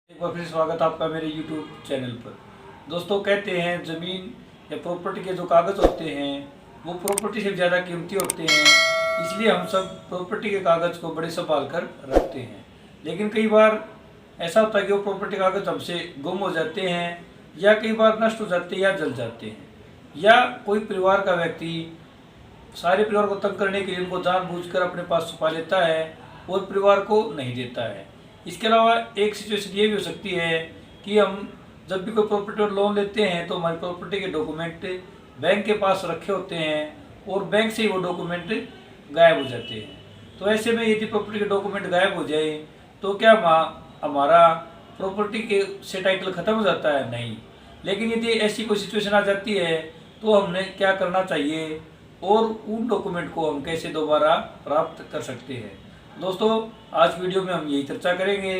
एक बार फिर स्वागत है आपका मेरे YouTube चैनल पर। दोस्तों, कहते हैं ज़मीन या प्रॉपर्टी के जो कागज़ होते हैं वो प्रॉपर्टी से ज़्यादा कीमती होते हैं, इसलिए हम सब प्रॉपर्टी के कागज़ को बड़े संभाल कर रखते हैं। लेकिन कई बार ऐसा होता है कि वो प्रॉपर्टी कागज़ हमसे गुम हो जाते हैं या कई बार नष्ट हो जाते हैं या जल जाते हैं, या कोई परिवार का व्यक्ति सारे परिवार को तंग करने के लिए उनको जानबूझकर अपने पास छुपा लेता है और परिवार को नहीं देता है। इसके अलावा एक सिचुएशन ये भी हो सकती है कि हम जब भी कोई प्रॉपर्टी पर लोन लेते हैं तो हमारी प्रॉपर्टी के डॉक्यूमेंट बैंक के पास रखे होते हैं और बैंक से ही वो डॉक्यूमेंट गायब हो जाते हैं। तो ऐसे में यदि प्रॉपर्टी के डॉक्यूमेंट गायब हो जाए तो क्या हमारा प्रॉपर्टी के से टाइटल खत्म हो जाता है? नहीं। लेकिन यदि ऐसी कोई सिचुएशन आ जाती है तो हमने क्या करना चाहिए और उन डॉक्यूमेंट को हम कैसे दोबारा प्राप्त कर सकते हैं? दोस्तों, आज वीडियो में हम यही चर्चा करेंगे।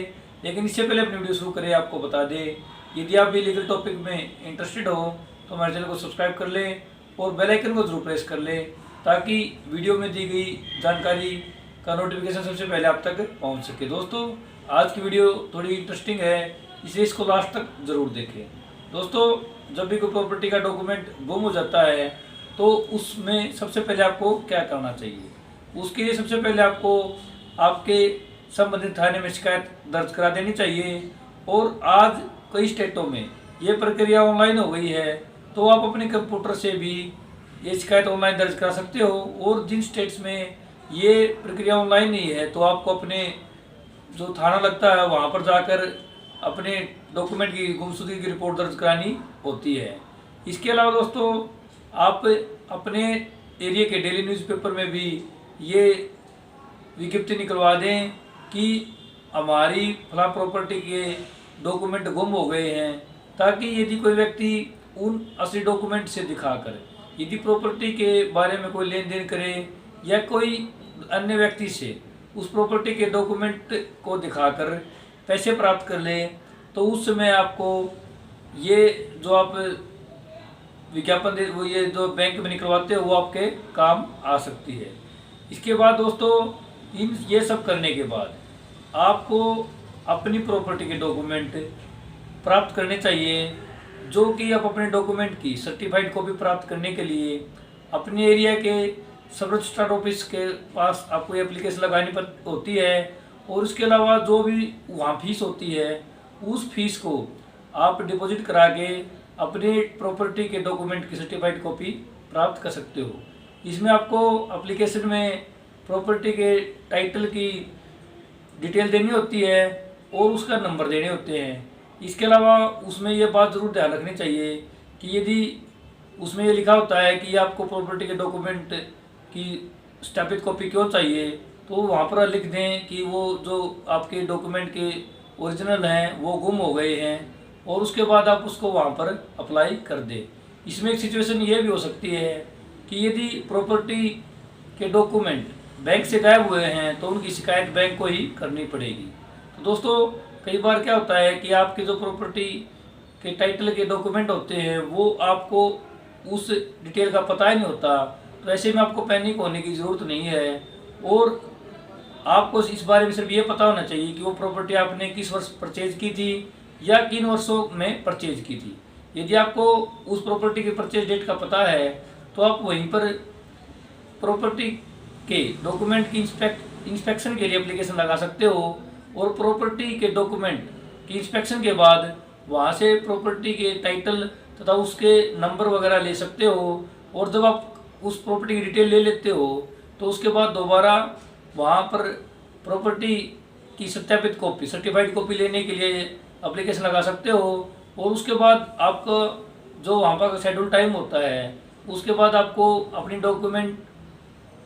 लेकिन इससे पहले अपनी वीडियो शुरू करें, आपको बता दें, यदि आप भी लीगल टॉपिक में इंटरेस्टेड हो तो हमारे चैनल को सब्सक्राइब कर लें और बेल आइकन को जरूर प्रेस कर लें ताकि वीडियो में दी गई जानकारी का नोटिफिकेशन सबसे पहले आप तक पहुंच सके। दोस्तों, आज की वीडियो थोड़ी इंटरेस्टिंग है, इसलिए इसको लास्ट तक ज़रूर देखें। दोस्तों, जब भी कोई प्रॉपर्टी का डॉक्यूमेंट गुम हो जाता है तो उसमें सबसे पहले आपको क्या करना चाहिए? उसके लिए सबसे पहले आपको आपके संबंधित थाने में शिकायत दर्ज करा देनी चाहिए। और आज कई स्टेटों में ये प्रक्रिया ऑनलाइन हो गई है, तो आप अपने कंप्यूटर से भी ये शिकायत ऑनलाइन दर्ज करा सकते हो। और जिन स्टेट्स में ये प्रक्रिया ऑनलाइन नहीं है तो आपको अपने जो थाना लगता है वहाँ पर जाकर अपने डॉक्यूमेंट की गुमशुदगी की रिपोर्ट दर्ज करानी होती है। इसके अलावा दोस्तों, आप अपने एरिया के डेली न्यूज़पेपर में भी ये विज्ञप्ति निकलवा दें कि हमारी फला प्रॉपर्टी के डॉक्यूमेंट गुम हो गए हैं, ताकि यदि कोई व्यक्ति उन असली डॉक्यूमेंट से दिखाकर यदि प्रॉपर्टी के बारे में कोई लेन देन करे या कोई अन्य व्यक्ति से उस प्रॉपर्टी के डॉक्यूमेंट को दिखाकर पैसे प्राप्त कर ले, तो उस समय आपको ये जो आप विज्ञापन दे वो ये जो बैंक में निकलवाते हो वो आपके काम आ सकती है। इसके बाद दोस्तों, ये सब करने के बाद आपको अपनी प्रॉपर्टी के डॉक्यूमेंट प्राप्त करने चाहिए, जो कि आप अपने डॉक्यूमेंट की सर्टिफाइड कॉपी प्राप्त करने के लिए अपने एरिया के सब रजिस्ट्रार ऑफिस के पास आपको एप्लीकेशन लगानी होती है। और उसके अलावा जो भी वहाँ फीस होती है उस फीस को आप डिपॉजिट करा के अपने प्रॉपर्टी के डॉक्यूमेंट की सर्टिफाइड कॉपी प्राप्त कर सकते हो। इसमें आपको एप्लीकेशन में प्रॉपर्टी के टाइटल की डिटेल देनी होती है और उसका नंबर देने होते हैं। इसके अलावा उसमें ये बात ज़रूर ध्यान रखनी चाहिए कि यदि उसमें ये लिखा होता है कि आपको प्रॉपर्टी के डॉक्यूमेंट की सत्यापित कॉपी क्यों चाहिए, तो वहाँ पर लिख दें कि वो जो आपके डॉक्यूमेंट के ओरिजिनल हैं वो गुम हो गए हैं, और उसके बाद आप उसको वहाँ पर अप्लाई कर दें। इसमें एक सिचुएशन ये भी हो सकती है कि यदि प्रॉपर्टी के डॉक्यूमेंट बैंक से गायब हुए हैं तो उनकी शिकायत बैंक को ही करनी पड़ेगी। तो दोस्तों, कई बार क्या होता है कि आपके जो प्रॉपर्टी के टाइटल के डॉक्यूमेंट होते हैं वो आपको उस डिटेल का पता ही नहीं होता, तो ऐसे में आपको पैनिक होने की ज़रूरत नहीं है। और आपको इस बारे में सिर्फ ये पता होना चाहिए कि वो प्रॉपर्टी आपने किस वर्ष परचेज की थी या किन वर्षों में परचेज की थी। यदि आपको उस प्रॉपर्टी के परचेज डेट का पता है तो आप वहीं पर प्रॉपर्टी के डॉक्यूमेंट की इंस्पेक्शन के लिए एप्लीकेशन लगा सकते हो, और प्रॉपर्टी के डॉक्यूमेंट की इंस्पेक्शन के बाद वहाँ से प्रॉपर्टी के टाइटल तथा उसके नंबर वगैरह ले सकते हो। और जब आप उस प्रॉपर्टी की डिटेल ले लेते हो तो उसके बाद दोबारा वहाँ पर प्रॉपर्टी की सत्यापित कॉपी सर्टिफाइड कॉपी लेने के लिए एप्लीकेशन लगा सकते हो। और उसके बाद आपका जो वहाँ पर शेड्यूल टाइम होता है उसके बाद आपको अपनी डॉक्यूमेंट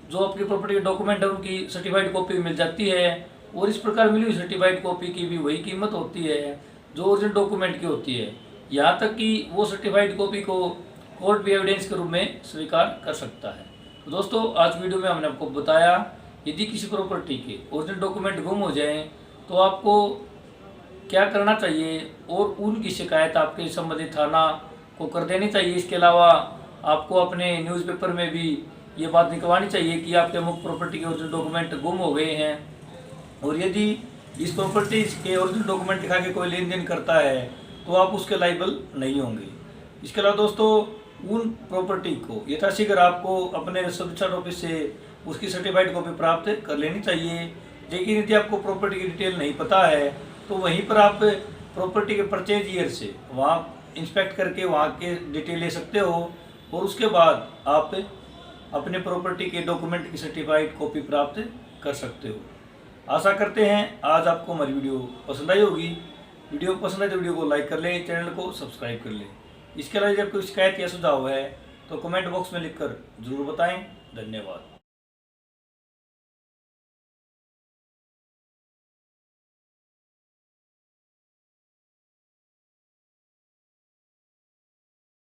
जो आपकी प्रॉपर्टी के डॉक्यूमेंट है उनकी सर्टिफाइड कॉपी मिल जाती है। और इस प्रकार मिली हुई सर्टिफाइड कॉपी की भी वही कीमत होती है जो ओरिजिनल डॉक्यूमेंट की होती है। यहाँ तक कि वो सर्टिफाइड कॉपी को कोर्ट भी एविडेंस के रूप में स्वीकार कर सकता है। तो दोस्तों, आज वीडियो में हमने आपको बताया यदि किसी प्रॉपर्टी के ओरिजिनल डॉक्यूमेंट गुम हो जाएं तो आपको क्या करना चाहिए और उनकी शिकायत आपके संबंधित थाना को कर देनी चाहिए। इसके अलावा आपको अपने न्यूज़पेपर में भी ये बात निकलवानी चाहिए कि आपके मुख्य प्रॉपर्टी के ओरिजिनल डॉक्यूमेंट गुम हो गए हैं, और यदि इस प्रॉपर्टी के ओरिजिनल डॉक्यूमेंट दिखा के कोई लेन देन करता है तो आप उसके लायबल नहीं होंगे। इसके अलावा दोस्तों उन प्रॉपर्टी को यथाशीघ्र आपको अपने सब रजिस्टर्ड ऑफिस से उसकी सर्टिफाइड कॉपी प्राप्त कर लेनी चाहिए। लेकिन यदि आपको प्रॉपर्टी की डिटेल नहीं पता है तो वहीं पर आप प्रॉपर्टी के परचेज ईयर से वहाँ इंस्पेक्ट करके वहाँ के डिटेल ले सकते हो और उसके बाद आप अपने प्रॉपर्टी के डॉक्यूमेंट की सर्टिफाइड कॉपी प्राप्त कर सकते हो। आशा करते हैं आज आपको हमारी वीडियो पसंद आई होगी। वीडियो पसंद आए तो वीडियो को लाइक कर लें, चैनल को सब्सक्राइब कर लें। इसके अलावा जब कोई शिकायत या सुझाव है तो कमेंट बॉक्स में लिखकर ज़रूर बताएं। धन्यवाद।